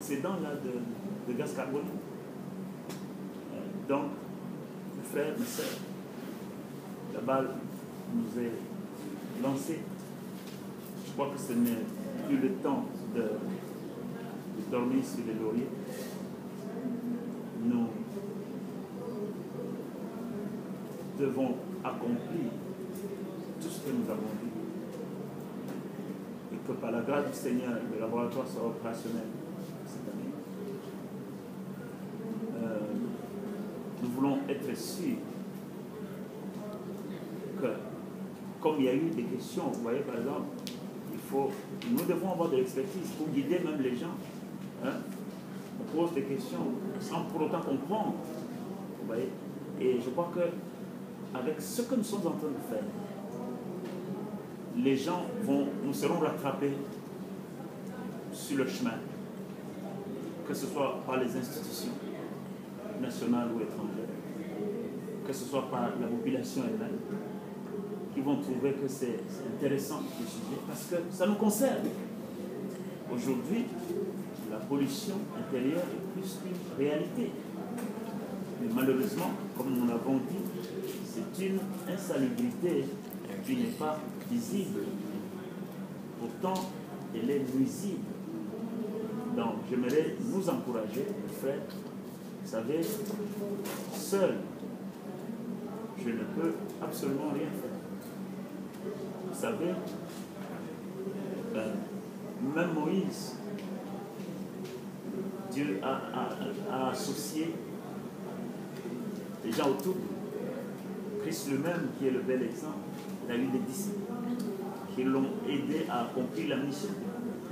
excédent là, de gaz carbonique. Donc, mes frères, mes sœurs, la balle nous est lancée. Je crois que ce n'est plus le temps de dormir sur les lauriers. Nous devons accomplir tout ce que nous avons dit. Et que par la grâce du Seigneur, le laboratoire soit opérationnel cette année. Nous voulons être sûrs que, comme il y a eu des questions, vous voyez par exemple, nous devons avoir de l'expertise pour guider même les gens. Hein? On pose des questions sans pour autant comprendre. Vous voyez? Et je crois que avec ce que nous sommes en train de faire, les gens nous seront rattrapés sur le chemin, que ce soit par les institutions nationales ou étrangères, que ce soit par la population elle-même, qui vont trouver que c'est intéressant le sujet, parce que ça nous concerne. Aujourd'hui, la pollution intérieure est plus qu'une réalité. Mais malheureusement, comme nous l'avons dit, c'est une insalubrité qui n'est pas visible. Pourtant, elle est nuisible. Donc, j'aimerais nous encourager, frères. Vous savez, seul, je ne peux absolument rien faire. Vous savez, même Moïse, Dieu a associé les gens autour de lui. Christ lui-même, qui est le bel exemple, il a eu des disciples qui l'ont aidé à accomplir la mission.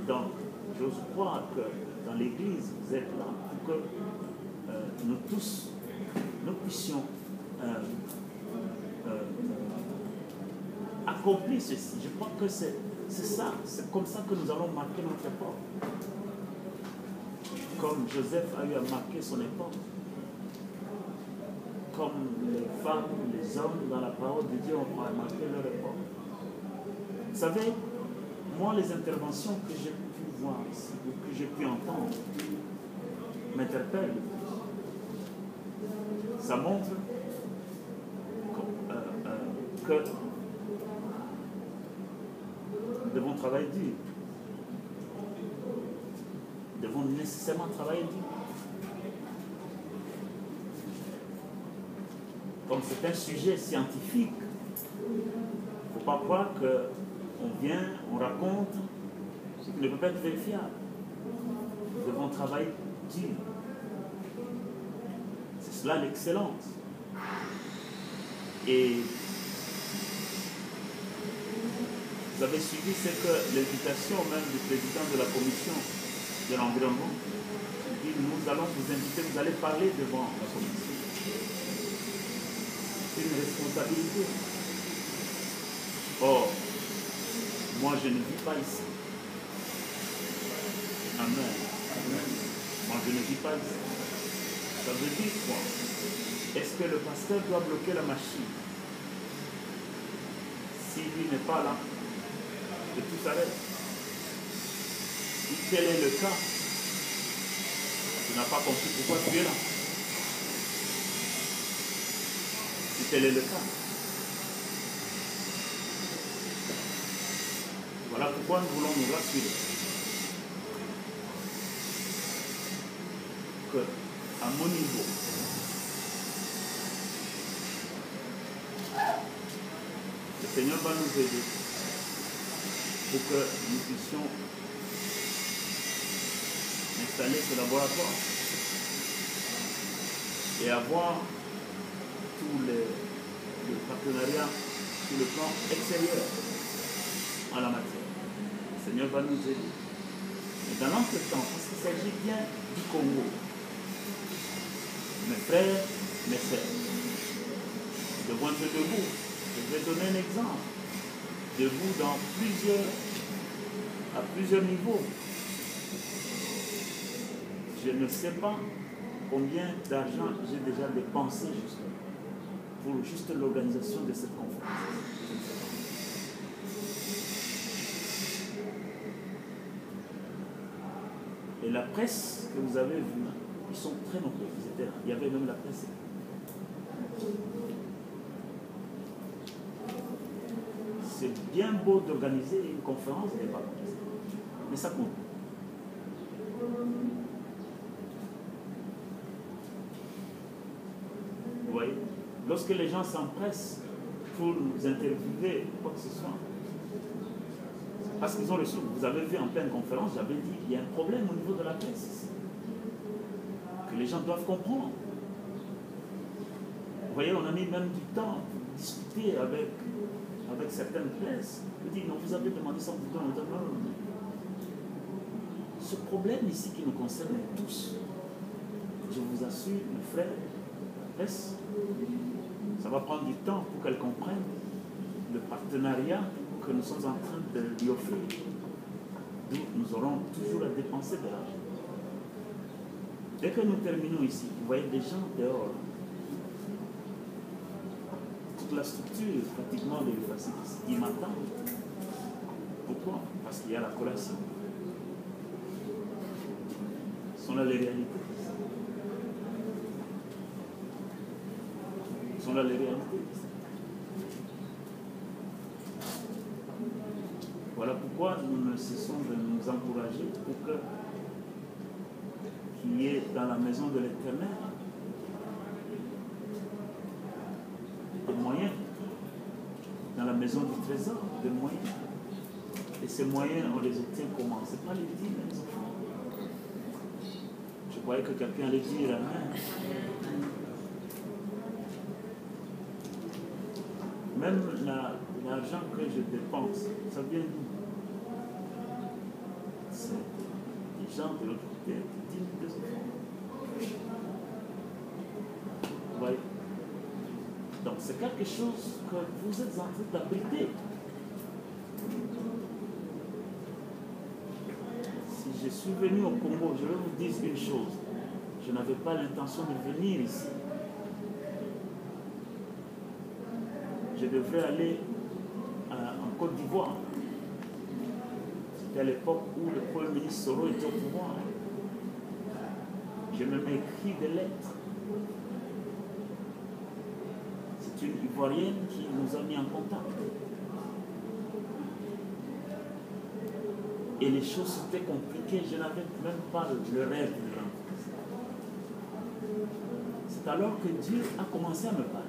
Donc, j'ose croire que dans l'Église, vous êtes là pour que nous tous, nous puissions accomplir ceci. Je crois que c'est ça, c'est comme ça que nous allons marquer notre époque. Comme Joseph a eu à marquer son époque. Comme les femmes, les hommes, dans la parole de Dieu ont marqué leur époque. Vous savez, moi, les interventions que j'ai pu voir ici, ou que j'ai pu entendre, m'interpellent. Ça montre que nous devons travailler dur. Nous devons nécessairement travailler dur. Comme c'est un sujet scientifique, il ne faut pas croire qu'on vient, on raconte ce qui ne peut pas être vérifiable. Nous devons travailler dur. C'est cela l'excellence. Et vous avez suivi, c'est que l'invitation même du président de la commission de l'environnement dit: nous allons vous inviter, vous allez parler devant la commission. C'est une responsabilité. Or, moi je ne vis pas ici. Amen. Amen. Moi je ne vis pas ici. Ça veut dire quoi? Est-ce que le pasteur doit bloquer la machine? Si lui n'est pas là, que tout s'arrête. Si tel est le cas, tu n'as pas compris pourquoi tu es là. Si tel est le cas. Voilà pourquoi nous voulons nous rassurer que, à mon niveau, le Seigneur va nous aider pour que nous puissions installer ce laboratoire et avoir tous les partenariats sur le plan extérieur en la matière. Le Seigneur va nous aider. Mais dans l'entretemps, parce qu'il s'agit bien du Congo, mes frères, mes sœurs, nous devons être debout. Je vais donner un exemple. Debout à plusieurs niveaux. Je ne sais pas combien d'argent j'ai déjà dépensé pour juste l'organisation de cette conférence. Et la presse que vous avez vue, ils sont très nombreux. Ils étaient là. Il y avait même la presse. C'est bien beau d'organiser une conférence de débat, mais ça compte. Vous voyez, lorsque les gens s'empressent pour nous interviewer, quoi que ce soit, parce qu'ils ont reçu, vous avez vu en pleine conférence, j'avais dit qu'il y a un problème au niveau de la presse, que les gens doivent comprendre. Vous voyez, on a mis même du temps pour discuter avec certaines presses. Vous dites, non, vous avez demandé ça, vous donne. Non. Ce problème ici qui nous concerne tous, je vous assure, mes frères, la presse, ça va prendre du temps pour qu'elle comprenne le partenariat que nous sommes en train de lui offrir. Donc nous aurons toujours à dépenser de l'argent. Dès que nous terminons ici, vous voyez des gens dehors. Toute la structure, pratiquement, de l'UFACIT, ils m'attendent. Pourquoi? Parce qu'il y a la collation. Ce sont là les réalités. Ce sont là les réalités. Voilà pourquoi nous ne cessons de nous encourager pour qu'il y ait dans la maison de l'Éternel des moyens, dans la maison du trésor, des moyens. Et ces moyens, on les obtient comment? Ce n'est pas les dîmes, les enfants. Je croyais que quelqu'un allait dire Amen. Même l'argent que je dépense, ça vient d'où? C'est des gens de l'autre côté qui disent des enfants. Vous voyez? Donc c'est quelque chose que vous êtes en train d'abriter. Si je suis venu au Congo, je vais vous dire une chose. Je n'avais pas l'intention de venir ici. Je devrais aller en Côte d'Ivoire. C'était à l'époque où le Premier ministre Soro était au pouvoir. J'ai même écrit des lettres. C'est une Ivoirienne qui nous a mis en contact. Et les choses étaient compliquées, je n'avais même pas le rêve de l'enfance. C'est alors que Dieu a commencé à me parler.